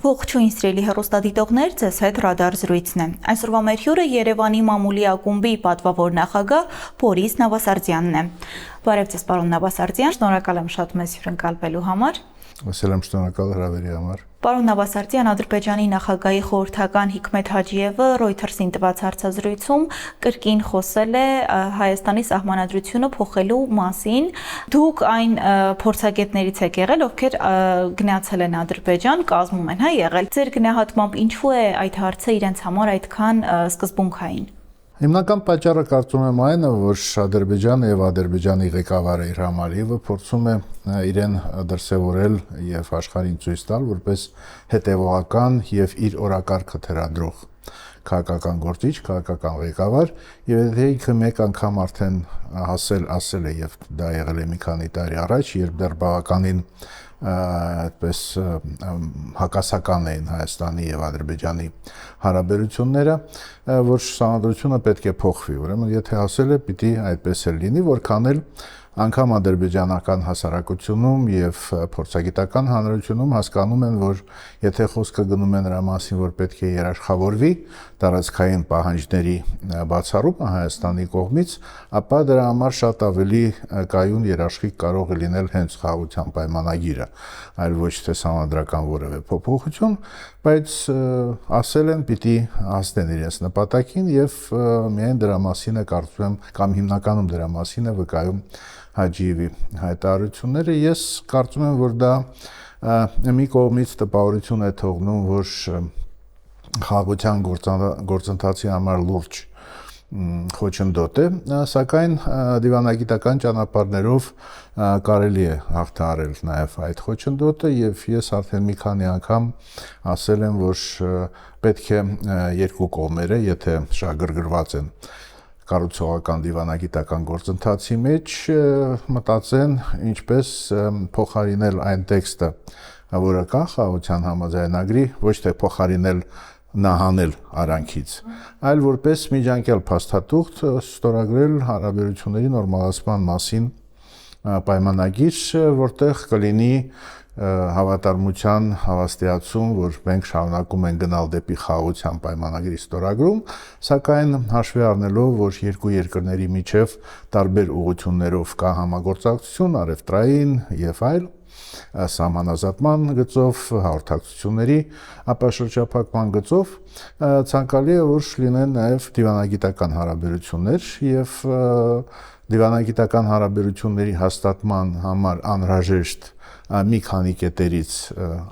Ողջույն սիրելի հեռուստադիտողներ, ձեզ հետ Ռադար զրույցն է։ Այսօրվա մեր հյուրը Երևանի մամուլի ակումբի պատվավոր նախագահ Բորիս Նավասարդյանն է։ Բարև ձեզ, պարոն Նավասարդյան, շնորհակալ եմ շատ մեզ հյուրընկալվելու համար։ Ասել եմ շնորհակալ հրավերի համար։ Պարոն Նավասարդյան, Ադրբեջանի նախագահի խորհրդական Հիկմեթ Հաջիևը Reuters-ին տված հարցազրույցում կրկին խոսել է Հայաստանի սահմանադրությունը փոխելու մասին։ Դուք այն փորձագետներից եք եղել, ովքեր գնացել են Ադրբեջան, կազմում են, եղել։ Ձեր գնահատմամբ ինչու է այդ հարցը իրենց համար այդքան սկզբունքային։ Հիմնական պատճառը կարծում եմ այն է, որ Ադրբեջանը եւ Ադրբեջանի ղեկավարը իր համալիրը փորձում է իրեն դրսևորել եւ աշխարհին ցույց տալ որպես հետեւողական եւ իր օրակարգը թերադրող քաղաքական գործիչ, քաղաքական ղեկավար, եւ եթե ինքը մեկ անգամ արդեն ասել է եւ դա եղել է մի քանի տարի առաջ, երբ դեռ բավականին այդպես հակասական էին Հայաստանի եւ Ադրբեջանի հարաբերությունները, որ սահմանադրությունը պետք է փոխվի, ուրեմն եթե ասել է, պիտի այդպես էլ լինի, որքան էլ անգամ ադրբեջանական հասարակությունում եւ փորձագիտական հանրությունում հասկանում են, որ եթե խոսքը գնում է նրա մասին, որ պետք է երաշխավորվի տարածքային պահանջների բացառումը Հայաստանի կողմից, ապա դրա համար շատ ավելի կայուն երաշխիք կարող է լինել հենց խաղաղության պայմանագիրը, այլ ոչ թե սահմանադրական որևէ փոփոխություն, բայց ասել են պիտի հասնեն իրենց նպատակին եւ միայն դրա մասին է կարծում եմ կամ հիմնականում դրա մասին է վկայում Հաջիևի հայտարարությունները։ Ես կարծում եմ, որ դա մի կողմից տպավորություն է թողնում, որ խաղաղության գործընթացի համար լուրջ խոչընդոտ է, սակայն դիվանագիտական ճանապարհներով կարելի է հաղթահարել նաև այդ խոչընդոտը եւ ես արդեն մի քանի անգամ ասել եմ, որ պետք է երկու կողմերը, եթե շահագրգռված են կառուցողական դիվանագիտական գործընթացի մեջ մտածեն ինչպես փոխարինել այն տեքստը, որը կա խաղաղության համաձայնագրի, ոչ թե փոխարինել նահանել արանքից, այլ որպես միջանկյալ փաստաթուղթ ստորագրել հարաբերությունների նորմալացման մասին պայմանագիր, որտեղ կլինի հավատարմության հավաստիացում, որ մենք շարունակում ենք գնալ դեպի խաղաղության պայմանագրի ստորագրում, սակայն հաշվի առնելով, որ երկու երկրների միջև տարբեր ուղղություններով կա համագործակցություն, առևտրային եւ այլ սահմանազատման գծով, հաղորդակցությունների ապաշրջափակման գծով ցանկալի է որ լինեն նաեւ դիվանագիտական հարաբերություններ եւ դիվանագիտական հարաբերությունների հաստատման համար անհրաժեշտ մի քանի կետերից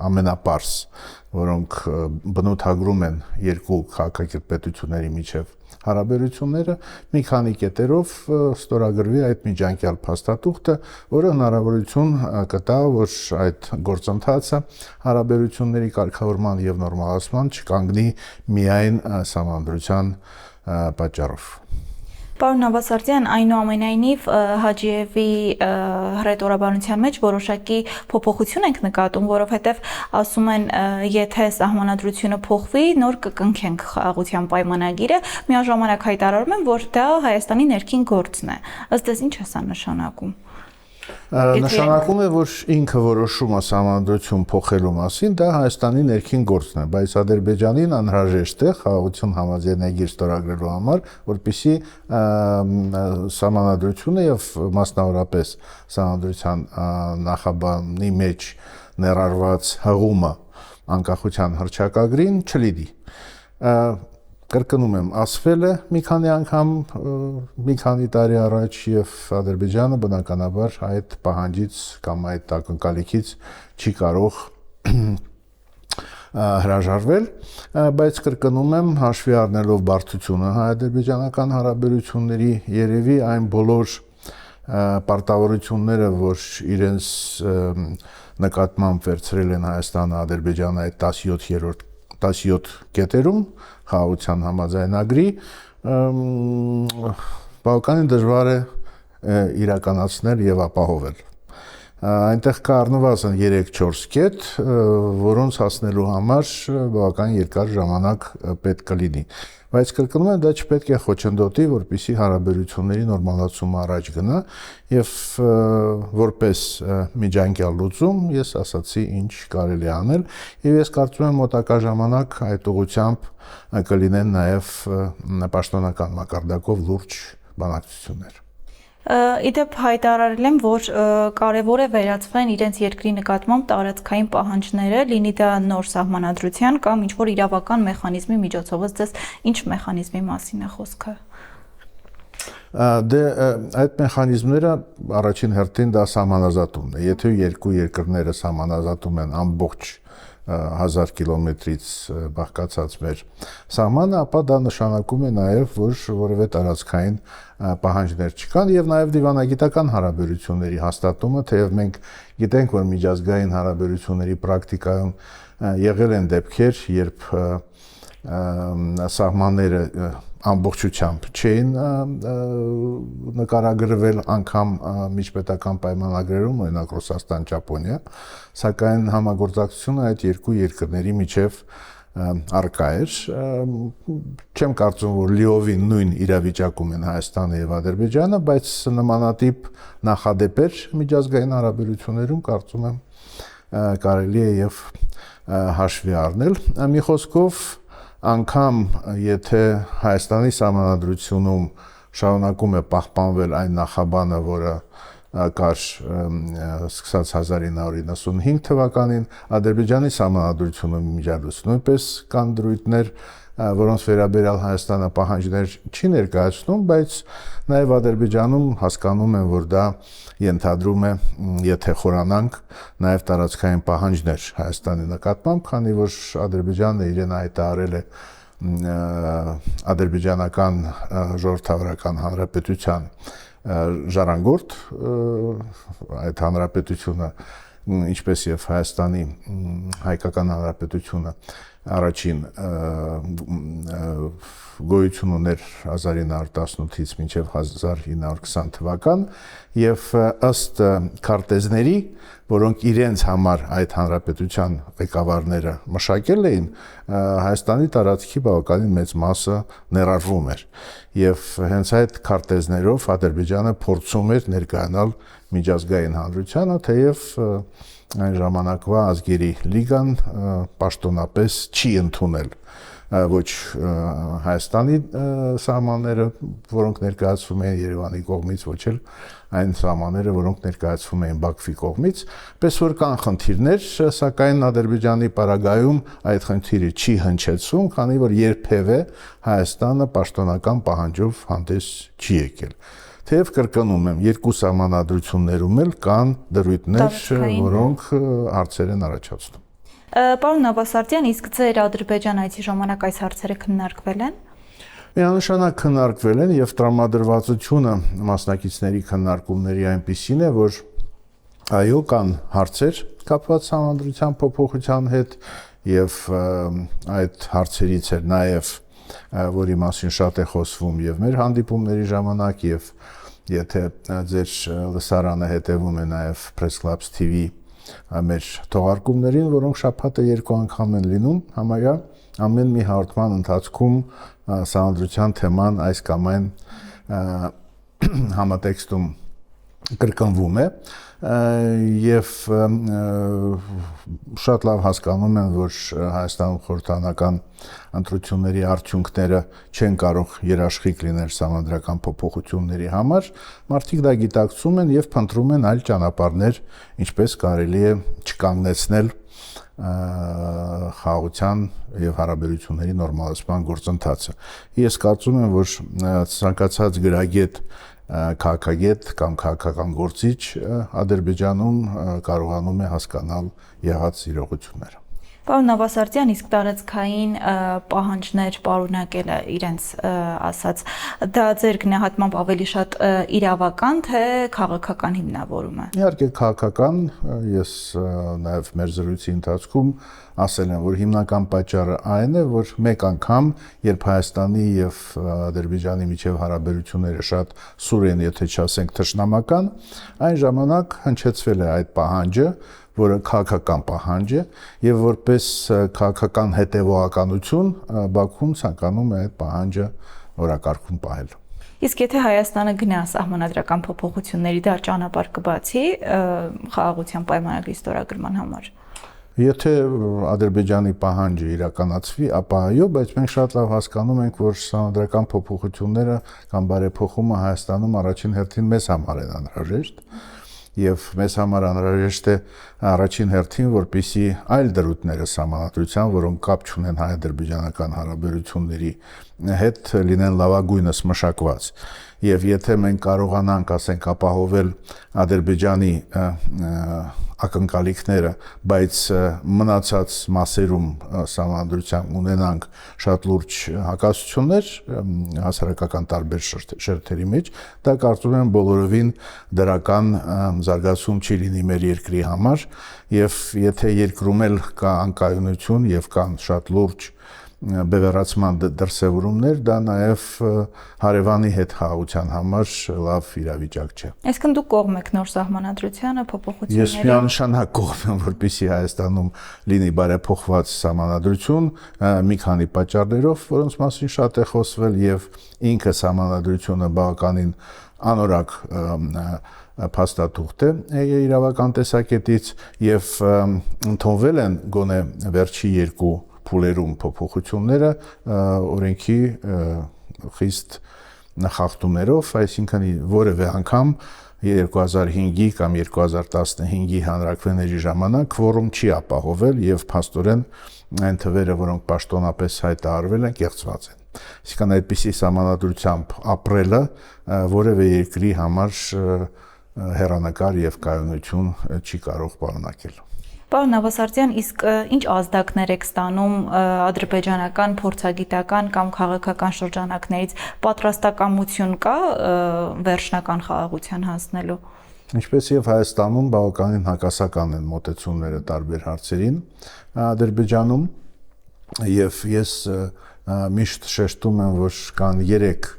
ամենապարզ, որոնք բնութագրում են երկու քաղաքակրթությունների միջև հարաբերությունները, մի քանի կետերով ստորագրվի այդ միջանկյալ փաստաթուղթը, որը հնարավորություն կտա, որ այդ գործընթացը հարաբերությունների կարգավորման եւ նորմալացման չկանգնի միայն սահմանադրության պատճառով։ Պարոն Նավասարդյան, այնուամենայնիվ Հաջիևի հռետորաբանության մեջ որոշակի փոփոխություն ենք նկատում, որովհետև ասում են, եթե սահմանադրությունը փոխվի, նոր կկնքենք խաղաղության պայմանագիրը, միաժամանակ հայտարարում են, որ դա Հայաստանի ներքին գործն է։ Ըստ էս ինչ է սա նշանակում։ Նշանակում է, որ ինքը որոշում է սահմանադրություն փոխելու մասին, դա Հայաստանի ներքին գործն է, բայց Ադրբեջանին անհրաժեշտ է խաղաղություն համաձայնագիր ստորագրելու համար, որպեսզի սահմանադրությունը եւ մասնավորապես սահմանադրության նախաբանի մեջ ներառված հղումը անկախության հռչակագրին չլինի։ Կրկնում եմ, ասվել է մի քանի անգամ, մի քանի տարի առաջ եւ Ադրբեջանը բնականաբար այդ պահանջից կամ այդ ակնկալիքից չի կարող հրաժարվել, բայց կրկնում եմ, հաշվի առնելով բարդությունը հայ-ադրբեջանական հարաբերությունների, երևի այն բոլոր պարտավորությունները, որ իրենց նկատմամբ վերցրել են Հայաստանը, Ադրբեջանը այդ 17 կետերում խաղաղության համաձայնագրի բավականին դժվար է իրականացնել եւ ապահովել։ Այնտեղ կա առնվազն 3-4 կետ, որոնց հասնելու համար բավական երկար ժամանակ պետք կլինի։ Բայց կրկնում եմ, դա չպետք է խոչընդոտի, որպեսզի հարաբերությունների նորմալացումը առաջ գնա եւ որպես միջանկյալ լուծում ես ասացի ինչ կարելի է անել եւ ես կարծում եմ մոտակա ժամանակ այդ ուղղությամբ կլինեն նաեւ պաշտոնական մակարդակով լուրջ բանակցություններ։ Իդեպ հայտարարել եմ, որ կարևոր է վերացվեն իրենց երկրի նկատմամբ տարածքային պահանջները, լինի դա նոր սահմանադրության կամ ինչ-որ իրավական մեխանիզմի միջոցով, ըստ ինչ մեխանիզմի մասին է խոսքը։ Դե այդ մեխանիզմները առաջին հերթին դա սահմանազատումն է։ Եթե երկու երկրները սահմանազատում են ամբողջ 1000 կիլոմետրից բաղկացած մեր սահմանը, ապա դա նշանակում է նաև, որ որևէ տարածքային պահանջներ չկան եւ նաև դիվանագիտական հարաբերությունների հաստատումը, թեև մենք գիտենք, որ միջազգային հարաբերությունների պրակտիկայում եղել են դեպքեր, երբ սահմանները ամբողջությամբ չէին նկարագրվել անգամ միջպետական պայմանագրերում, օրինակ Ռուսաստան, Ճապոնիա, սակայն համագործակցությունը այդ երկու երկրների միջև առկա էր։ Չեմ կարծում, որ լիովին նույն իրավիճակում են Հայաստանը եւ Ադրբեջանը, բայց նմանատիպ նախադեպեր միջազգային հարաբերություններում կարծում եմ կարելի է եւ հաշվի առնել։ Մի խոսքով անգամ եթե Հայաստանի սահմանադրությունում շարունակում է պահպանվել այն նախաբանը, որը կար սկսած 1995 թվականին, Ադրբեջանի սահմանադրությունում միջազգ նույնպես կան դրույթներ, որոնց վերաբերյալ Հայաստանը պահանջներ չի ներկայացնում, բայց նաև Ադրբեջանում հասկանում են, որ դա ենթադրում է, եթե խորանանք, նաև տարածքային պահանջներ Հայաստանի նկատմամբ, քանի որ Ադրբեջանը իրեն հայտարարել է ադրբեջանական ժողովրդավարական հանրապետության ժառանգորդ, այդ հանրապետությունը, ինչպես եւ Հայաստանի հայկական հանրապետությունը առաջին գոյություն ուներ 1918-ից մինչև 1920 թվական եւ ըստ քարտեզների, որոնք իրենց համար այդ հանրապետության ղեկավարները մշակել էին, Հայաստանի տարածքի բավականին մեծ մասը ներառվում էր եւ հենց այդ քարտեզներով Ադրբեջանը փորձում էր ներկայանալ միջազգային հանրությանը, թեև այն ժամանակվա ազգերի լիգան պաշտոնապես չի ընդունել ոչ Հայաստանի սահմանները, որոնք ներկայացվում են Երևանի կողմից, ոչ էլ այն սահմանները, որոնք ներկայացվում են Բաքվի կողմից, պես որ կան խնդիրներ, սակայն Ադրբեջանի պարագայում այդ խնդիրը չի հնչեցվում, քանի որ երբևէ Հայաստանը պաշտոնական պահանջով հանդես չի եկել։ Թեև կրկնում եմ, երկու սահմանադրություններում էլ կան դրույթներ, որոնք հարցեր են առաջացնում։ Պարոն Նավասարդյան, իսկ ձեր Ադրբեջան այցի ժամանակ այս հարցերը քննարկվել են։ Միանշանակ քննարկվել են եւ տրամադրվածությունը մասնակիցների քննարկումների այնպիսին է, որ այո, կան հարցեր կապված համանդրության փոփոխության հետ եւ այդ հարցերից էր նաեւ որի մասին շատ է խոսվում եւ մեր հանդիպումների ժամանակ եւ եթե ձեր լսարանը հետևում է նաեւ Press Clubs TV մեր թողարկումներին, որոնք շաբաթը 2 անգամ են լինում, համարյա ամեն մի հաղորդման ընթացքում սահմանադրության թեման այս կամ այն համատեքստում կրկնվում է եւ շատ լավ հասկանում են, որ Հայաստանում խորհրդանական ընտրությունների արդյունքները չեն կարող երաշխիք լինել սահմանադրական փոփոխությունների համար, մարդիկ դա գիտակցում են եւ փնտրում են այլ ճանապարհներ, ինչպես կարելի է չկանգնեցնել խաղաղության եւ հարաբերությունների նորմալացման գործընթացը։ Ես կարծում եմ, որ ցանկացած գրագետ քաղաքագետ կամ քաղաքական գործիչ Ադրբեջանում կարողանում է հասկանալ եղած իրողությունները։ Պարոն Նավասարդյան, իսկ տարածքային պահանջներ պարունակելը իրենց ասած, դա ձեր գնահատմամբ ավելի շատ իրավական, թե քաղաքական հիմնավորում է։ Իհարկե քաղաքական, ես նաև մեր զրույցի ընթացքում ասել եմ, որ հիմնական պատճառը այն է, որ մեկ անգամ, երբ Հայաստանի եւ Ադրբեջանի միջև հարաբերությունները շատ սուր են, եթե չասենք թշնամական, այն ժամանակ հնչեցվել է այդ պահանջը, որը քաղաքական պահանջ է, եւ որպես քաղաքական հետեւողականություն Բաքուն ցանկանում է այդ պահանջը օրակարգում պահել։ Իսկ եթե Հայաստանը գնա սահմանադրական փոփոխությունների, դա ճանապարհ կբացի խաղաղության պայմանագրի ստորագրման համար։ Եթե Ադրբեջանի պահանջը իրականացվի, ապա այո, բայց մենք շատ լավ հասկանում ենք, որ սահմանադրական փոփոխությունները կամ բարեփոխումը Հայաստանում առաջին հերթին մեզ համար են անհրաժեշտ, եւ մեզ համար անհրաժեշտ է առաջին հերթին, որպեսզի այլ դրույթները սահմանադրության, որոնք կապ չունեն հայ-ադրբեջանական հարաբերությունների հետ, լինեն լավագույնս մշակված։ Եվ եթե մենք կարողանանք, ասենք, ապահովել Ադրբեջանի ակնկալիքները, բայց մնացած մասերում սահմանադրությամբ ունենանք շատ լուրջ հակասություններ հասարակական տարբեր շերտերի մեջ, դա կարծում եմ բոլորովին դրական զարգացում չի լինի մեր երկրի համար, եւ եթե երկրում էլ կա անկայունություն եւ կան շատ լուրջ բևեռացման դրսևորումներ, դա նաև հարևանի հետ խաղաղության համար լավ իրավիճակ չէ։ Այսինքն դուք կողմ եք նոր սահմանադրությանը, փոփոխությունների։ Ես միանշանակ կողմ եմ, որպեսզի Հայաստանում լինի բարեփոխված սահմանադրություն, մի քանի պատճառներով, որոնց մասին շատ է խոսվել, եւ ինքը սահմանադրությունը բավականին անորակ փաստաթուղթ է իրավական տեսակետից, եւ ընդունվել են գոնե վերջի երկու փուլերում փոփոխությունները օրենքի խիստ նախախտումներով, այսինքն որևէ անգամ 2005-ի կամ 2015-ի հանրաքվեների ժամանակ քվորում չի ապահովել եւ փաստորեն այն թվերը, որոնք պաշտոնապես հայտարարվել են, կեղծված են։ Այսինքն այդպիսի սահմանադրությամբ ապրելը որևէ երկրի համար հեռանկար եւ կայունություն չի կարող պարունակել։ Պարոն Նավասարդյան, իսկ ինչ ազդակներ եք ստանում ադրբեջանական փորձագիտական կամ քաղաքական շրջանակներից, պատրաստակամություն կա վերջնական խաղաղության հասնելու։ Ինչպես եւ Հայաստանում բավականին հակասական են մոտեցումները տարբեր հարցերին Ադրբեջանում, եւ ես միշտ շեշտում եմ, որ կան 3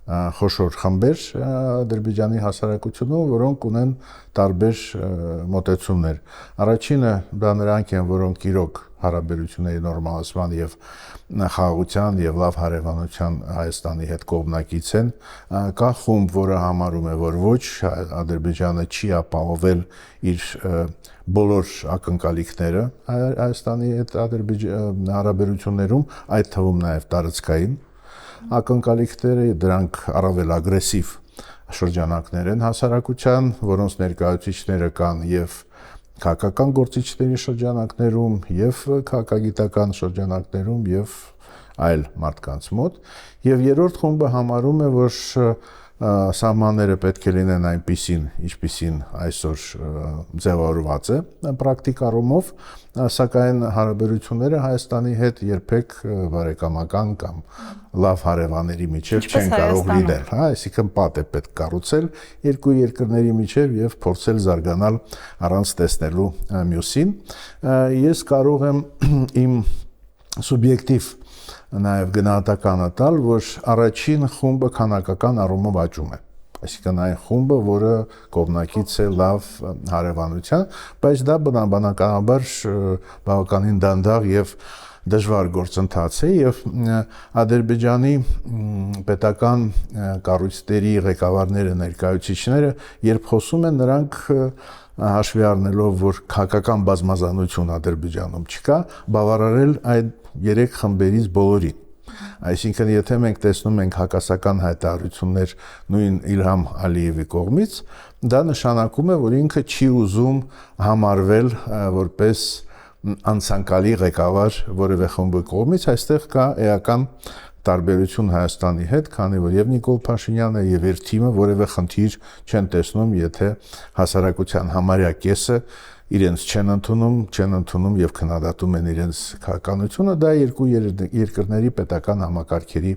խոշոր խմբեր Ադրբեջանի հասարակությունում, որոնք ունեն տարբեր մոտեցումներ։ Առաջինը դա նրանք են, որոնք իրոք հարաբերությունների նորմալացման եւ խաղաղության եւ լավ հարևանության Հայաստանի հետ կողմնակից են։ Կա խումբ, որը համարում է, որ ոչ, Ադրբեջանը չի ապահովել իր բոլոր ակնկալիքները Հայաստանի հետ հարաբերություններում, այդ թվում նաեւ տարածքային ակնկալիքները, դրանք առավել ագրեսիվ շրջանակներ են հասարակության, որոնց ներկայացուցիչները կան եւ քաղաքական գործիչների շրջանակներում, եւ քաղաքագիտական շրջանակներում, եւ այլ մարդկանց մոտ, եւ երրորդ խումբը համարում է, որ սահմանները պետք է լինեն այնպիսին, ինչպիսին այսօր ձևավորված է պրակտիկարումով, սակայն հարաբերությունները Հայաստանի հետ երբեք բարեկամական կամ լավ հարևանների միջև չեն կարող լինել, հա, այսինքն պատ է պետք կառուցել երկու երկրների միջև եւ փորձել զարգանալ առանց տեսնելու մյուսին։ Ես կարող եմ իմ սուբյեկտիվ նաև գնահատականը տալ, որ առաջին խումբը քանակական առումով աճում է։ Այսինքն այն խումբը, որը կողմնակից է լավ հարևանության, բայց դա բնականաբար բավականին դանդաղ եւ դժվար գործընթաց է եւ Ադրբեջանի պետական կառույցների ղեկավարները, ներկայացուցիչները, երբ խոսում են, նրանք հաշվի առնելով, որ քաղաքական բազմազանություն Ադրբեջանում չկա, բավարարել այդ 3 խմբերից բոլորին։ Այսինքն, եթե մենք տեսնում ենք հակասական հայտարարություններ նույն Իլհամ Ալիևի կողմից, դա նշանակում է, որ ինքը չի ուզում համարվել որպես անցանկալի ղեկավար որևէ խմբի կողմից, այստեղ կա էական տարբերություն Հայաստանի հետ, քանի որ եւ Նիկոլ Փաշինյանը եւ իր թիմը որևէ խնդիր չեն տեսնում, եթե հասարակության համարյա կեսը իրենց չեն ընդունում եւ քննադատում են իրենց քաղաքականությունը, դա երկու երկրների պետական համակարգերի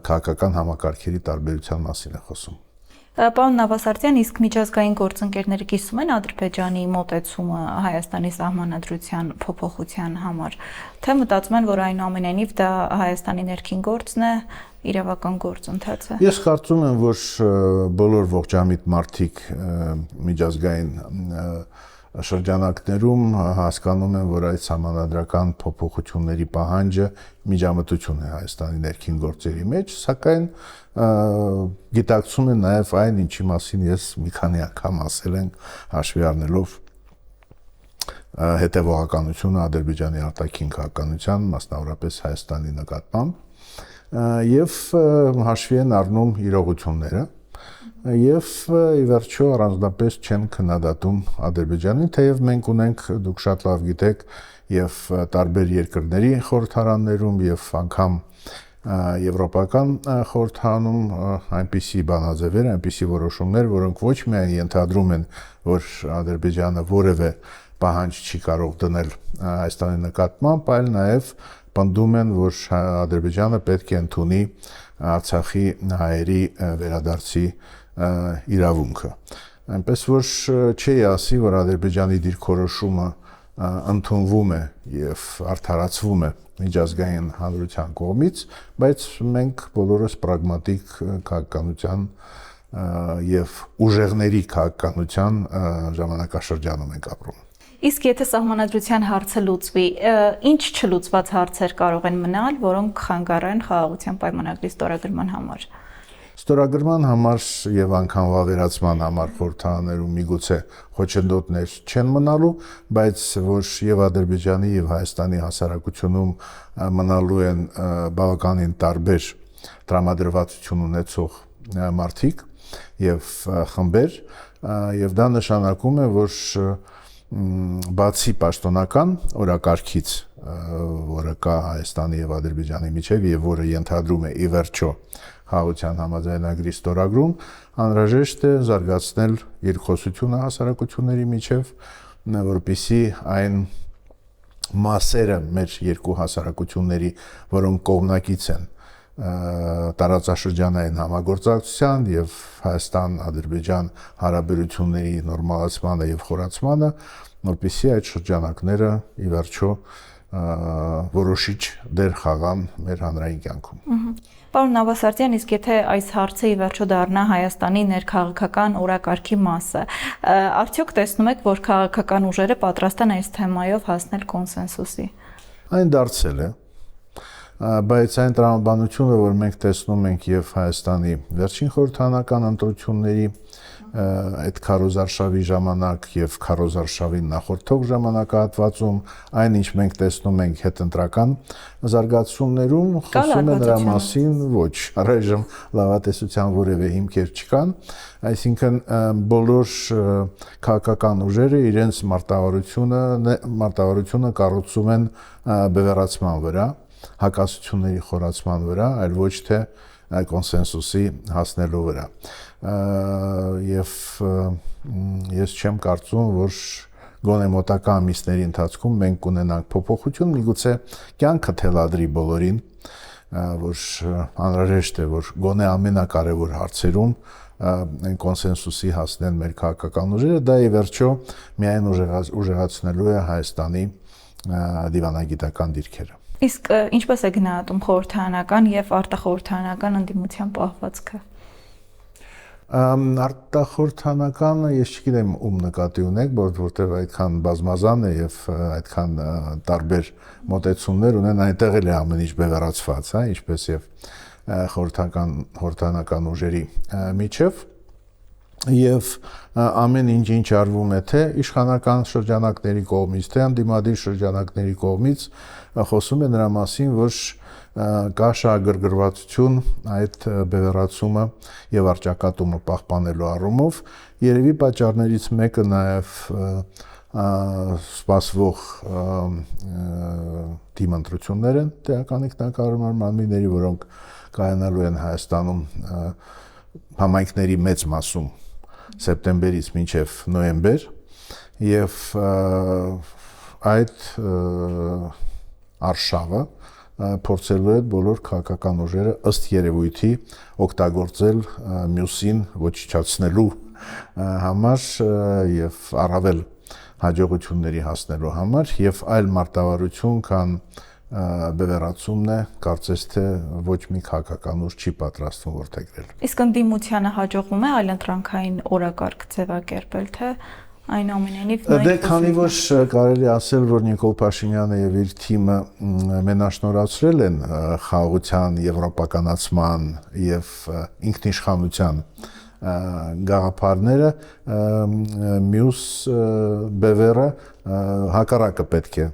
քաղաքական համակարգերի տարբերության մասին է խոսում։ Պարոն Նավասարդյան, իսկ միջազգային գործընկերները կիսում են Ադրբեջանի մոտեցումը Հայաստանի սահմանադրության փոփոխության համար, թե մտածում են, որ այնուամենայնիվ դա Հայաստանի ներքին գործն է, իրավական գործընթաց է։ Ես կարծում եմ, որ բոլոր ողջամիտ մարդիկ միջազգային շրջանակներում հասկանում են, որ այդ համանդրական փոփոխությունների պահանջը միջամտություն է Հայաստանի ներքին գործերի մեջ, սակայն գիտակցում են նաև այն, ինչի մասին ես մի քանի անգամ ասել ենք, հաշվի առնելով հետևողականությունը Ադրբեջանի արտաքին քաղաքականության, մասնավորապես Հայաստանի նկատմամբ, եւ հաշվի են առնում իրողությունները եւ ի վերջո առանձնապես չեն քննադատում Ադրբեջանին, թեև մենք ունենք, դուք շատ լավ գիտեք, եւ տարբեր երկրների խորհրդարաններում եւ անգամ եվրոպական խորհրդարանում այնպիսի բանաձևեր, այնպիսի որոշումներ, որոնք ոչ միայն ենթադրում են, որ Ադրբեջանը որևէ պահանջ չի կարող դնել Հայաստանի նկատմամբ, այլ նաեւ պնդում են, որ Ադրբեջանը պետք է ընդունի Արցախի հայերի վերադարձի իրավունքը։ Այնպես որ չի ասի, որ Ադրբեջանի դիրքորոշումը ընդունվում է եւ արդարացվում է միջազգային հանրության կողմից, բայց մենք բոլորս պրագմատիկ քաղաքականության եւ ուժեղների քաղաքականության ժամանակաշրջանում ենք ապրում։ Իսկ եթե սահմանադրության հարցը լուծվի, ինչ չլուծված հարցեր կարող են մնալ, որոնք խանգարեն խաղաղության պայմանագրի ստորագրման համար։ Ստորագրման համար եւ անգամ վավերացման համար խորհրդարաներում միգուցե խոչընդոտներ չեն մնալու, բայց որ եւ Ադրբեջանի եւ Հայաստանի հասարակությունում մնալու են բավականին տարբեր տրամադրվածություն ունեցող մարդիկ եւ խմբեր, եւ դա նշանակում է, որ բացի պաշտոնական օրակարգից, որը կա Հայաստանի եւ Ադրբեջանի միջեւ եւ որը ենթադրում է ի վերջո խաղաղության համաձայնագրի ստորագրում, անհրաժեշտ է զարգացնել երկխոսությունը հասարակությունների միջև, որպեսզի այն մասերը մեր երկու հասարակությունների, որոնք կողմնակից են տարածաշրջանային համագործակցության եւ Հայաստան-Ադրբեջան հարաբերությունների նորմալացմանը եւ խորացմանը, որպեսզի այդ շրջանակները ի վերջո որոշիչ դեր խաղան մեր հանրային կյանքում։ Պարոն Նավասարդյան, իսկ եթե այս հարցը ի վերջո դառնա Հայաստանի ներքաղաքական օրակարգի մասը, արդյոք տեսնում եք, որ քաղաքական ուժերը պատրաստ են այս թեմայով հասնել կոնսենսուսի։ Այն դարձել է, բայց այն տրամաբանությունը, որ մենք տեսնում ենք եւ Հայաստանի վերջին խորհրդարանական ընտրությունների այդ քարոզարշավի ժամանակ եւ քարոզարշավին նախորդող ժամանակահատվածում, այն ինչ մենք տեսնում ենք հետընտրական զարգացումներում, խոսում է դրա մասին ոչ, առայժմ լավատեսության որևէ հիմքեր չկան, այսինքն բոլոր քաղաքական ուժերը իրենց մարտավարությունը կառուցում են բևեռացման վրա, հակասությունների խորացման վրա, այլ ոչ թե կոնսենսուսի հասնելու վրա։ Եվ ես չեմ կարծում, որ գոնե մոտակա ամիսների ընթացքում մենք կունենանք փոփոխություն, միգուցե կյանքը թելադրի բոլորին, որ անհրաժեշտ է, որ գոնե ամենակարևոր հարցերում այն կոնսենսուսի հասնեն մեր քաղաքական ուժերը, դա ի վերջո միայն ուժեղացնելու է Հայաստանի դիվանագիտական դիրքերը։ Իսկ ինչպես է գնահատում խորհրդարանական եւ արտախորհրդարանական ընդդիմության պահվածքը։ Արտախորհրդանականը ես չգիտեմ ում նկատի ունեք, որտեղ այդքան բազմազան է եւ այդքան տարբեր մոտեցումներ ունեն, այնտեղ էլ է ամեն ինչ բևեռացված, հա, ինչպես եւ խորհրդանական ուժերի միջև եւ ամեն ինչ արվում է թե իշխանական շրջանակների կողմից, թե անդիմադիր շրջանակների կողմից, խոսում է նրա մասին, որ կա շահագրգռվածություն այդ բևեռացումը եւ արճակատումը պահպանելու առումով, երևի պատճառներից մեկը նաեւ սպասվող դիմընտրություններ են տեղական ինքնակառավարման մարմինների, որոնք կայանալու են Հայաստանում համայնքների մեծ մասում սեպտեմբերից մինչև նոյեմբեր եւ այդ արշավը փորձելու է բոլոր քաղաքական ուժերը ըստ երևույթի օգտագործել մյուսին ոչնչացնելու համար եւ առավել հաջողությունների հասնելու համար եւ այլ մարտավարություն կան բևեռացումն է, կարծես թե ոչ մի քաղաքական ուժ չի պատրաստվում որդեգրել։ Իսկ ընդդիմությանը հաջողվում է այլընտրանքային օրակարգ ձևակերպել, թե այնուամենայնիվ Դե քանի որ կարելի ասել, որ Նիկոլ Փաշինյանը եւ իր թիմը մենաշնորհացրել են խաղաղության, եվրոպականացման եւ ինքնիշխանության գաղափարները, մյուս բևեռը հակառակը պետք է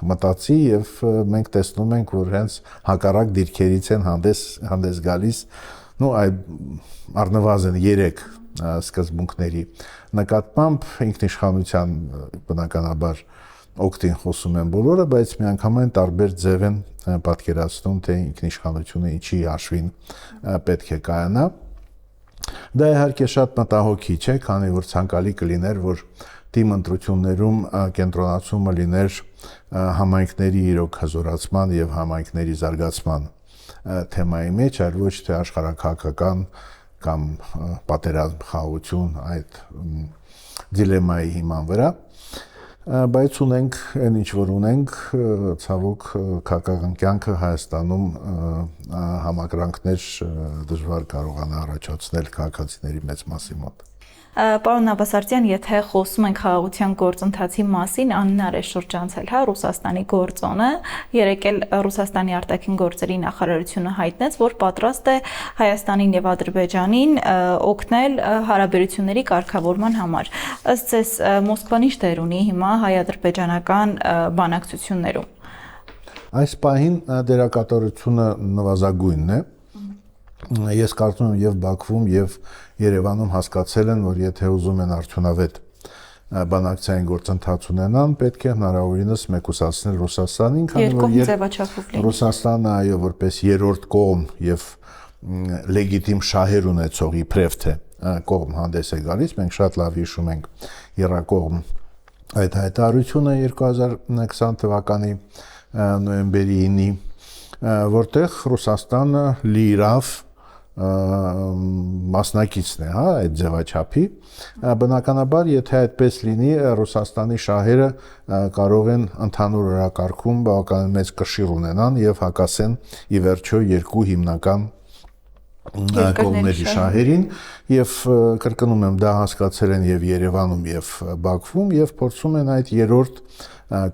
մտածի եւ մենք տեսնում ենք, որ հենց հակառակ դիրքերից են հանդես գալիս, այդ առնվազն 3 սկզբունքների նկատմամբ ինքնիշխանության բնականաբար օգտին խոսում են բոլորը, բայց միանգամայն տարբեր ձև են պատկերացնում, թե ինքնիշխանությունը ինչի հաշվին պետք է կայանա։ Դա իհարկե շատ մտահոգիչ է, քանի որ ցանկալի կլիներ, որ թիմ ընտրություններում կենտրոնացումը լիներ համայնքների իրոք հզորացման եւ համայնքների զարգացման թեմայի մեջ, այլ ոչ թե աշխարհաքաղաքական կամ պատերազմ, խաղաղություն այդ դիլեմայի հիման վրա, բայց ունենք այն ինչ որ ունենք, ցավոք քաղաքական կյանքը Հայաստանում համակրանքներ դժվար կարողանա առաջացնել քաղաքացիների մեծ մասի մոտ։ Պարոն Նավասարդյան, եթե խոսում ենք խաղաղության գործընթացի մասին, անհնար է շրջանցել Ռուսաստանի գործոնը, երեկ էլ Ռուսաստանի արտաքին գործերի նախարարությունը հայտնեց, որ պատրաստ է Հայաստանին եւ Ադրբեջանին օգնել հարաբերությունների կարգավորման համար։ Ըստ ձեզ Մոսկվան ինչ դեր ունի հիմա հայ-ադրբեջանական բանակցություններում։ Այս պահին դերակատարությունը նվազագույնն է։ Ես կարծում եմ եւ Բաքվում եւ Երևանում հասկացել են, որ եթե ուզում են արդյունավետ բանակցային գործընթաց ունենան, պետք է հնարավորինս մեկուսացնել Ռուսաստանին, քանի որ Ռուսաստանը այո որպես երրորդ կողմ եւ լեգիտիմ շահեր ունեցող իբրև թե կողմ հանդես է գալիս, մենք շատ լավ հիշում ենք եռակողմ այդ հայտարարությունը 2020 թվականի նոյեմբերի 9-ի, որտեղ Ռուսաստանը լիիրավ մասնակիցն է, այդ ձևաչափի, բնականաբար, եթե այդպես լինի, Ռուսաստանի շահերը կարող են ընդհանուր օրակարգում բավականին մեծ կշիռ ունենան եւ հակասեն ի վերջո երկու հիմնական կողմերի շահերին եւ կրկնում եմ, դա հասկացել են եւ Երևանում եւ Բաքվում եւ փորձում են այդ երրորդ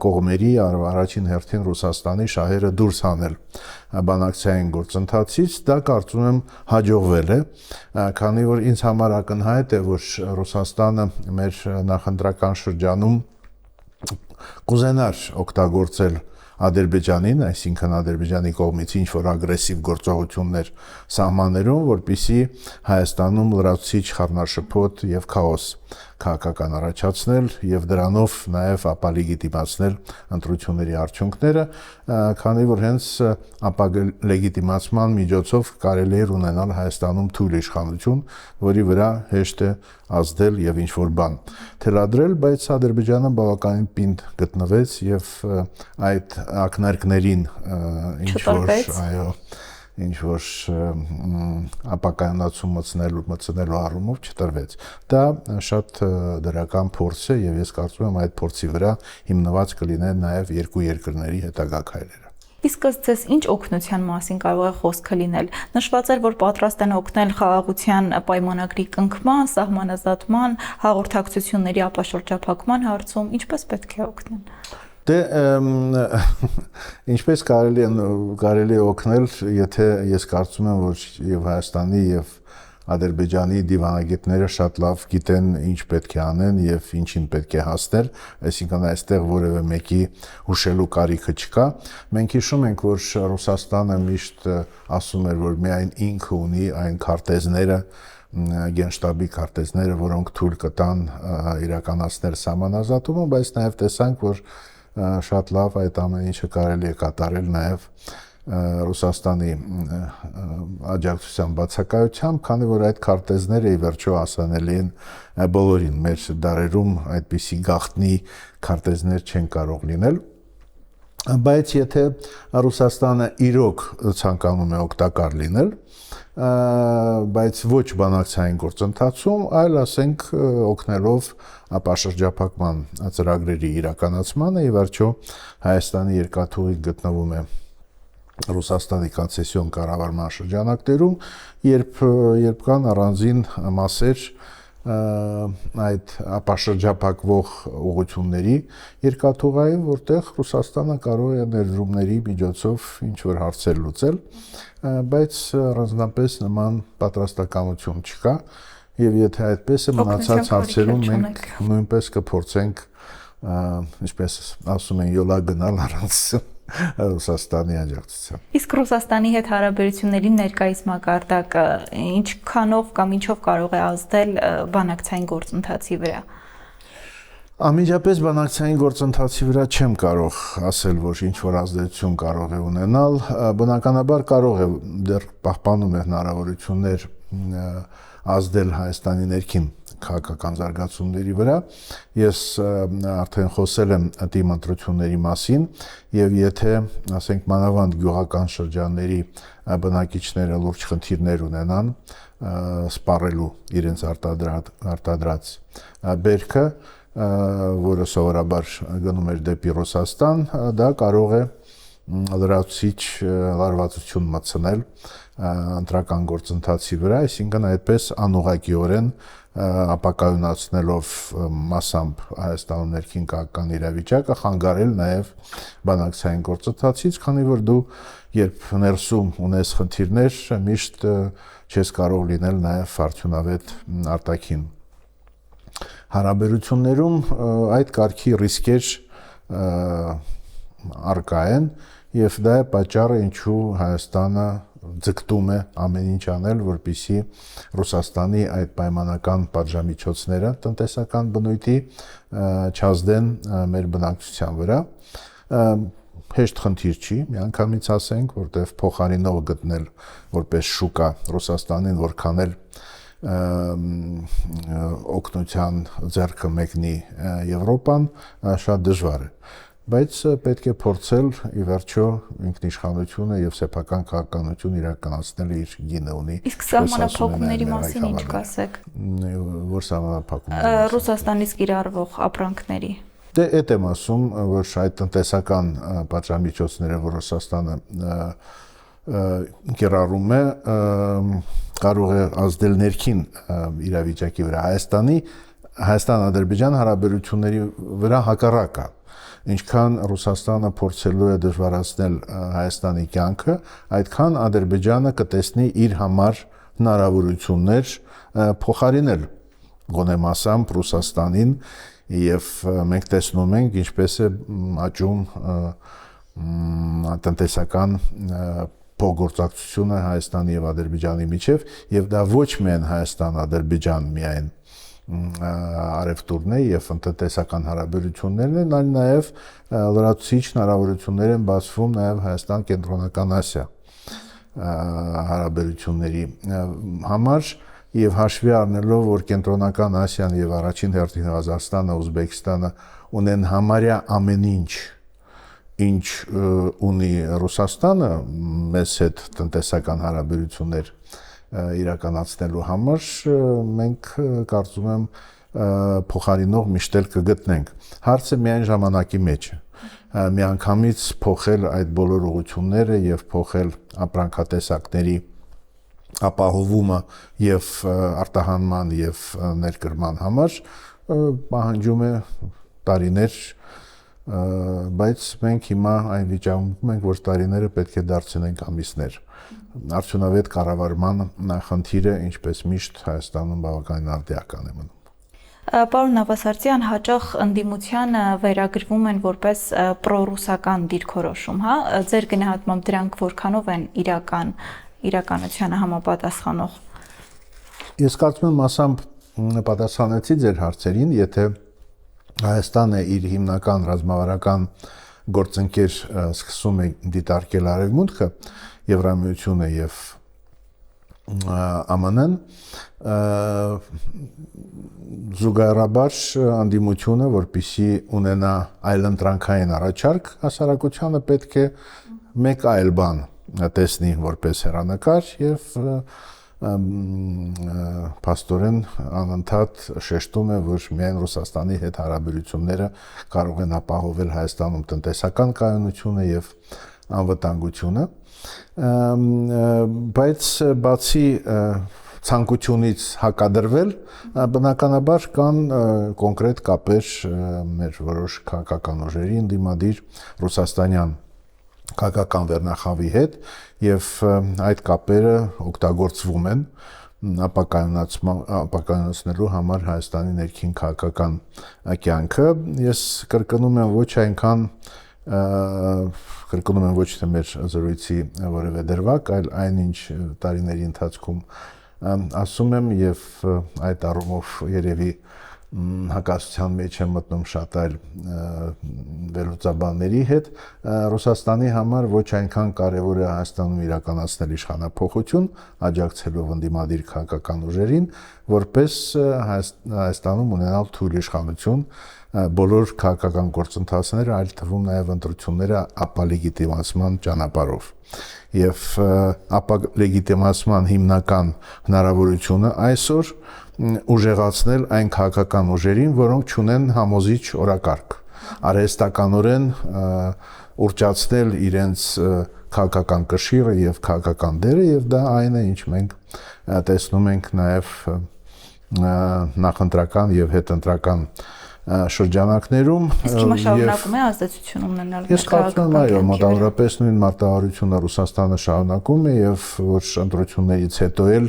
կողմերի առաջին հերթին Ռուսաստանի շահերը դուրս հանել բանակցային գործընթացից, դա կարծում եմ հաջողվել է, քանի որ ինձ համար ակնհայտ է, որ Ռուսաստանը մեր նախընտրական շրջանում կուզենար օգտագործել Ադրբեջանին, այսինքն Ադրբեջանի կողմից ինչ որ ագրեսիվ գործողություններ սահմաններում, որպեսզի Հայաստանում լրացուցիչ խառնաշփոթ եւ քաոս քաղաքական առաջացնել եւ դրանով նաեւ ապալեգիտիմացնել ընտրությունների արդյունքները, քանի որ հենց ապալեգիտիմացման միջոցով կարելի է ունենալ Հայաստանում թույլ իշխանություն, որի վրա հեշտ է ազդել եւ ինչ որ բան թելադրել, բայց Ադրբեջանը բավականին պինդ գտնվեց եւ այդ ակնարկներին ինչ որ ապակայունացում մտցնելու առումով չտրվեց։ Դա շատ դրական փորձ է եւ ես կարծում եմ այդ փորձի վրա հիմնված կլինեն նաեւ երկու երկրների հետագա քայլերը։ Իսկ ըստ ձեզ ինչ օգնության մասին կարող է խոսքը լինել։ Նշված էր, որ պատրաստ են օգնել խաղաղության պայմանագրի կնքման, սահմանազատման, հաղորդակցությունների ապաշրջափակման հարցում, ինչպես պետք է օգնեն։ Դե ինչպես կարելի է օգնել, եթե ես կարծում եմ, որ եւ Հայաստանի եւ Ադրբեջանի դիվանագետները շատ լավ գիտեն ինչ պետք է անեն եւ ինչին պետք է հասնել, այսինքն այստեղ որևէ մեկի հուշելու կարիքը չկա։ Մենք հիշում ենք, որ Ռուսաստանը միշտ ասում էր, որ միայն ինքը ունի այն քարտեզները, գենշտաբի քարտեզները, որոնք թույլ կտան իրականացնել սահմանազատումը, բայց նաեւ տեսանք, որ շատ լավ այդ ամեն ինչը կարելի է կատարել նաեւ Ռուսաստանի աջակցության բացակայությամբ, քանի որ այդ քարտեզները ի վերջո հասանելի են բոլորին, մեր դարերում այդպիսի գաղտնի քարտեզներ չեն կարող լինել, բայց եթե Ռուսաստանը իրոք ցանկանում է օգտակար լինել, բայց ոչ բանակցային գործընթացում, այլ ասենք օգնելով ապաշրջափակման ծրագրերի իրականացմանը, ի վերջո Հայաստանի երկաթուղի գտնվում է Ռուսաստանի կոնցեսիոն կառավարման շրջանակներում, երբ կան առանձին մասեր այդ ապաշրջափակվող ուղղությունների երկաթուղային, որտեղ Ռուսաստանը կարող է ներդրումների միջոցով ինչ-որ հարցեր լուծել, բայց առանձնապես նման պատրաստակամություն չկա, եւ եթե այդպես է մնացած հարցերում մենք նույնպես կփորձենք, ինչպես ասում են, յոլա գնալ առանց Ռուսաստանի աջակցության։ Իսկ Ռուսաստանի հետ հարաբերությունների ներկայիս մակարդակը ինչքանով կամ ինչով կարող է ազդել բանակցային գործընթացի վրա։ Անմիջապես բանակցային գործընթացի վրա չեմ կարող ասել, որ ինչ-որ ազդեցություն կարող է ունենալ, բնականաբար կարող է, դեռ պահպանում է հնարավորություններ ազդել Հայաստանի ներքին քաղաքական զարգացումների վրա։ Ես արդեն խոսել եմ թիմ ընտրությունների մասին, եւ եթե, ասենք, մանավանդ գյուղական շրջանների բնակիչները լուրջ խնդիրներ ունենան սպառելու իրենց արտադրած բերքը, որը սովորաբար գնում էր դեպի Ռուսաստան, դա կարող է լրացուցիչ լարվածություն մտցնել ընտրական գործընթացի վրա, այսինքն այդպես անուղղակիորեն ապակայունացնելով մասամբ Հայաստանում ներքին քաղաքական իրավիճակը, խանգարել նաև բանակցային գործընթացից, քանի որ դու երբ ներսում ունես խնդիրներ, միշտ չես կարող լինել նաև արդյունավետ արտաքին հարաբերություններում այդ կարգի ռիսկեր առկա են, եւ դա է պատճառը, ինչու Հայաստանը ձգտում է ամեն ինչ անել, որպեսզի Ռուսաստանի այդ պայմանական պատժամիջոցները տնտեսական բնույթի չազդեն մեր բնակչության վրա։ Հեշտ խնդիր չի, միանգամից ասենք, որտեղ փոխարինող գտնել որպես շուկա Ռուսաստանին, որքան էլ օգնության ձեռքը մեկնի Եվրոպան, շատ դժվար է, բայց պետք է փորձել ի վերջո ինքնիշխանությունը եւ սեփական քաղաքականություն իրականացնել իր գինը ունի։ Իսկ սահմանափակումների մասին ինչ կասեք։ Որ սահմանափակումներ Ռուսաստանից կիրառվող ապրանքների։ Դե այդ եմ ասում, որ այդ տնտեսական պատժամիջոցները, որ Ռուսաստանը կիրառում է, կարող է ազդել ներքին իրավիճակի վրա, Հայաստան-Ադրբեջան հարաբերությունների վրա հակառակը, ինչքան Ռուսաստանը փորձելու է դժվարացնել Հայաստանի կյանքը, այդքան Ադրբեջանը կտեսնի իր համար հնարավորություններ փոխարինել գոնե մասամբ Ռուսաստանին, եւ մենք տեսնում ենք ինչպես է աճում տնտեսական փոխգործակցությունը Հայաստանի եւ Ադրբեջանի միջև, եւ դա ոչ միայն Հայաստան-Ադրբեջան միայն արևտուրն է եւ տնտեսական հարաբերություններն են, այլ նաեւ լրացուցիչ հնարավորություններ են բացվում նաեւ Հայաստան-Կենտրոնական Ասիա հարաբերությունների համար, եւ հաշվի առնելով, որ Կենտրոնական Ասիան եւ առաջին հերթին Ղազախստանը, Ուզբեկստանը ունեն համարյա ամեն ինչ ունի Ռուսաստանը մեզ հետ տնտեսական հարաբերություններ իրականացնելու համար, մենք կարծում եմ փոխարինող միշտ էլ կգտնենք։ Հարցը միայն ժամանակի մեջ է։ Միանգամից փոխել այդ բոլոր ուղղությունները եւ փոխել ապրանքատեսակների ապահովումը եւ արտահանման եւ ներկրման համար պահանջում է տարիներ, բայց մենք հիմա այն վիճակում ենք, որ տարիները պետք է դարձնենք ամիսներ։ Արդյունավետ կառավարման խնդիրը, ինչպես միշտ Հայաստանում բավականին արդիական է մնում։ Պարոն Նավասարդյան, հաճախ ընդդիմությանը վերագրվում են որպես պրոռուսական դիրքորոշում, հա, ձեր գնահատմամբ դրանք որքանով են իրականությանը համապատասխանող։ Ես կարծում եմ մասամբ պատասխանեցի ձեր հարցերին, եթե Հայաստանը իր հիմնական ռազմավարական գործընկեր սկսում է դիտարկել Արևմուտքը, Եվրամիությունը եւ ԱՄՆ-ն, զուգահեռաբար անդիմությունը, որպեսզի ունենա այլընտրանքային առաջարկ հասարակությանը, պետք է մեկ այլ բան տեսնի որպես հեռանկար եւ փաստորեն անընդհատ շեշտում է, որ միայն Ռուսաստանի հետ հարաբերությունները կարող են ապահովել Հայաստանում տնտեսական կայունությունը եւ անվտանգությունը, բայց բացի ցանկությունից հակադրվել, բնականաբար կան կոնկրետ կապեր մեր որոշ քաղաքական ուժերի ընդդիմադիր ռուսաստանյան քաղաքական վերնախավի հետ եւ այդ կապերը օգտագործվում են ապակայունացնելու համար Հայաստանի ներքին քաղաքական կյանքը։ Ես կրկնում եմ ոչ թե մեր զրույցի որևէ դրվագ, այլ այնինչ տարիների ընթացքում ասում եմ եւ այդ առումով երևի հակասության մեջ եմ մտնում շատ այլ վերլուծաբանների հետ, Ռուսաստանի համար ոչ այնքան կարևոր է Հայաստանում իրականացնել իշխանափոխություն, աջակցելով ընդդիմադիր քաղաքական ուժերին, որպես Հայաստանում ունենալ թույլ իշխանություն, բոլոր քաղաքական գործընթացները, այլ թվում նաև ընտրությունները ապալեգիտիմացման ճանապարհով։ Եվ ապալեգիտիմացման հիմնական հնարավորությունը այսօր ուժեղացնել այն քաղաքական ուժերին, որոնք չունեն համոզիչ օրակարգ, արհեստականորեն ուռճացնել իրենց քաղաքական կշիռը եւ քաղաքական դերը, եւ դա այն է, ինչ մենք տեսնում ենք նաեւ նախընտրական եւ հետընտրական շրջանակներում Իսկ հիմա շարունակում է ազդեցություն ունենալ։ Ես կարծում եմ, այո, մոտավորապես նույն մարտավարությունը Ռուսաստանը շարունակում է եւ որ ընտրություններից հետո էլ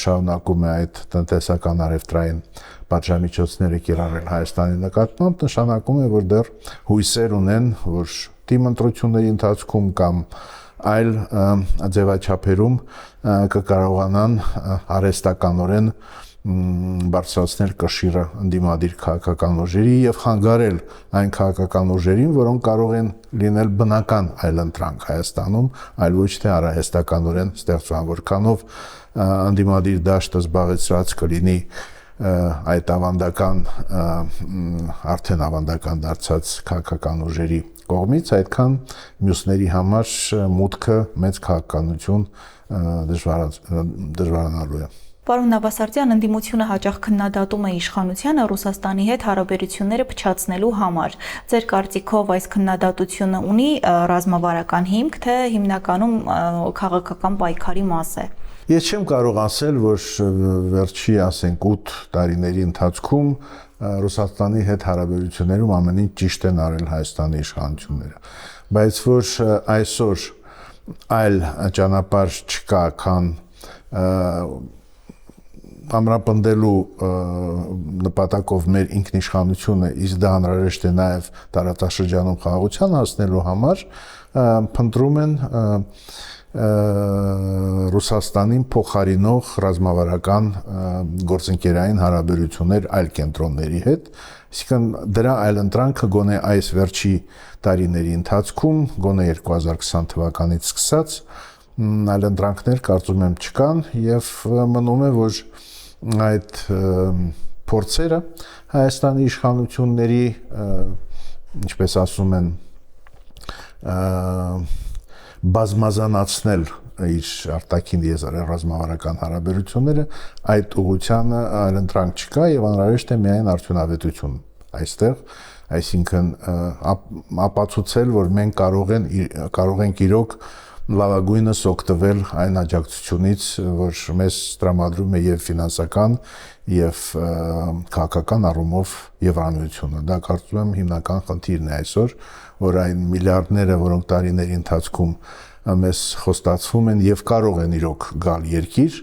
շարունակում է այդ տնտեսական առևտրային պատժամիջոցները կիրառել Հայաստանի նկատմամբ, նշանակում է, որ դեռ հույսեր ունեն, որ թիմ ընտրությունների ընթացքում կամ այլ ձևաչափերում կկարողանան արհեստականորեն բարձրացնել կշիռը ընդդիմադիր քաղաքական ուժերի եւ խանգարել այն քաղաքական ուժերին, որոնք կարող են լինել բնական այլընտրանք Հայաստանում, այլ ոչ թե արհեստականորեն ստեղծման, որքանով ընդդիմադիր դաշտը զբաղեցրած կլինի այդ արդեն ավանդական դարձած քաղաքական ուժերի կողմից, այդքան մյուսների համար մուտքը մեծ քաղաքականություն դժվարանալու է։ Պարոն Նավասարդյան, ընդդիմությունը հաճախ քննադատում է իշխանությանը Ռուսաստանի հետ հարաբերությունները փչացնելու համար։ Ձեր կարծիքով այս քննադատությունը ունի ռազմավարական հիմք, թե հիմնականում քաղաքական պայքարի մաս է։ Ես չեմ կարող ասել, որ վերջի, ասենք, 8 տարիների ընթացքում Ռուսաստանի հետ հարաբերություններում ամեն ինչ ճիշտ են արել Հայաստանի իշխանությունները, բայց որ այսօր այլ ճանապարհ չկա, քան ամրապնդելու նպատակով մեր ինքնիշխանությունը, իսկ դա անհրաժեշտ է նաև տարածաշրջանում խաղաղության հասնելու համար, փնտրում են Ռուսաստանին փոխարինող ռազմավարական գործընկերային հարաբերություններ այլ կենտրոնների հետ, այսինքն դրա այլընտրանքը գոնե այս վերջի տարիների ընթացքում, գոնե 2020 թվականից սկսած այլընտրանքներ կարծում եմ չկան եւ մնում է, որ այդ փորձերը Հայաստանի իշխանությունների, ինչպես ասում են, բազմազանացնել իր արտաքին ռազմավարական հարաբերությունները, այդ ուղղությանը այլընտրանք չկա եւ անհրաժեշտ է միայն արդյունավետություն այստեղ, այսինքն ապացուցել, որ մենք կարող ենք իրոք լավագույնս օգտվել այն աջակցությունից, որ մեզ տրամադրում է եւ ֆինանսական, եւ քաղաքական առումով Եվրամիությունը։ Դա կարծում եմ հիմնական խնդիրն է այսօր, որ այն միլիարդները, որոնք տարիների ընթացքում մեզ խոստացվում են եւ կարող են իրոք գալ երկիր,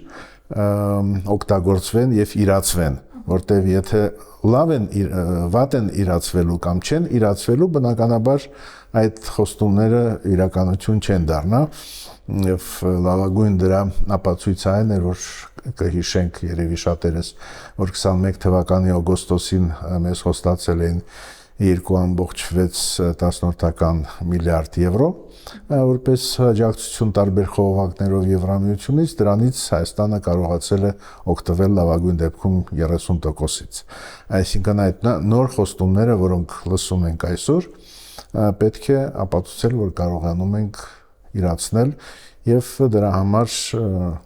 օգտագործվեն եւ իրացվեն, որտեւ եթե վատ են իրացվելու կամ չեն իրացվելու, բնականաբար այդ խոստումները իրականություն չեն դառնա եւ լավագույն դրա ապացույցը այն է, որ կհիշենք երևի շատերս, որ 21 թվականի օգոստոսին մեզ խոստացել էին 2.6 միլիարդ եվրո, որպես աջակցություն տարբեր խողովակներով Եվրամիությունից, դրանից Հայաստանը կարողացել է օգտվել լավագույն դեպքում 30%-ից։ Այսինքն այդ նոր խոստումները, որոնք լսում ենք այսօր, պետք է ապացուցել, որ կարողանում ենք իրացնել եւ դրա համար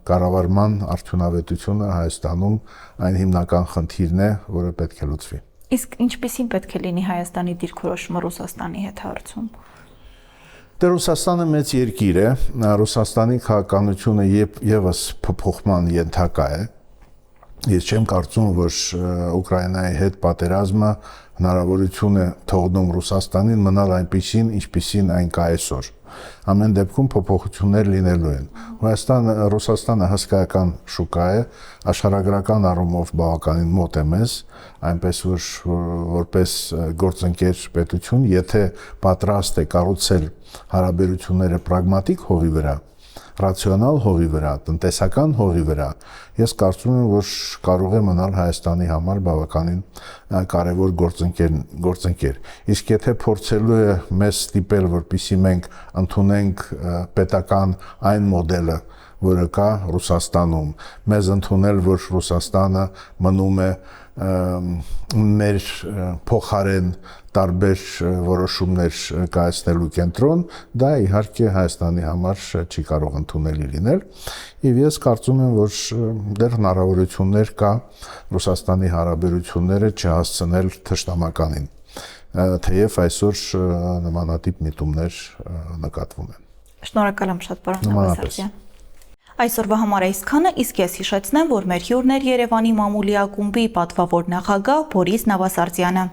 կառավարման արդյունավետությունը Հայաստանում այն հիմնական խնդիրն է, որը պետք է լուծվի։ Իսկ ինչպիսին պետք է լինի Հայաստանի դիրքորոշումը Ռուսաստանի հետ հարցում։ Դե Ռուսաստանը մեծ երկիր է, Ռուսաստանի քաղաքականությունը եւս փոփոխման ենթակա է։ Ես չեմ կարծում, որ Ուկրաինայի հետ պատերազմը հնարավորություն է թողնում Ռուսաստանին մնալ այնպիսին, ինչպիսին այն կա այսօր։ Ամեն դեպքում փոփոխություններ լինելու են։ Ռուսաստանը հսկայական շուկա է, աշխարհագրական առումով բավականին մոտ է մեզ, այնպես որ որպես գործընկեր պետություն, եթե պատրաստ է կառուցել հարաբերությունները պրագմատիկ հողի վրա, ռացիոնալ հողի վրա, տնտեսական հողի վրա, ես կարծում եմ, որ կարող է մնալ Հայաստանի համար բավականին կարևոր գործընկեր։ Իսկ եթե փորձելու է մեզ ստիպել, որպեսզի մենք ընդունենք պետական այն մոդելը, որը կա Ռուսաստանում, մեզ ընդունել, որ Ռուսաստանը մնում է մեր փոխարեն տարբեր որոշումներ կայացնելու կենտրոն, դա իհարկե Հայաստանի համար չի կարող ընդունելի լինել, եւ ես կարծում եմ, որ դեռ հնարավորություններ կա Ռուսաստանի հարաբերությունները չհասցնել թշնամականին, թեև այսօր նմանատիպ միտումներ նկատվում են։ Շնորհակալ եմ շատ, պարոն Նավասարդյան։ Այսօրվա համար այսքանը, իսկ ես հիշեցնեմ, որ մեր հյուրն էր Երևանի մամուլի ակումբի պատվավոր նախագահ Բորիս Նավասարդյանը։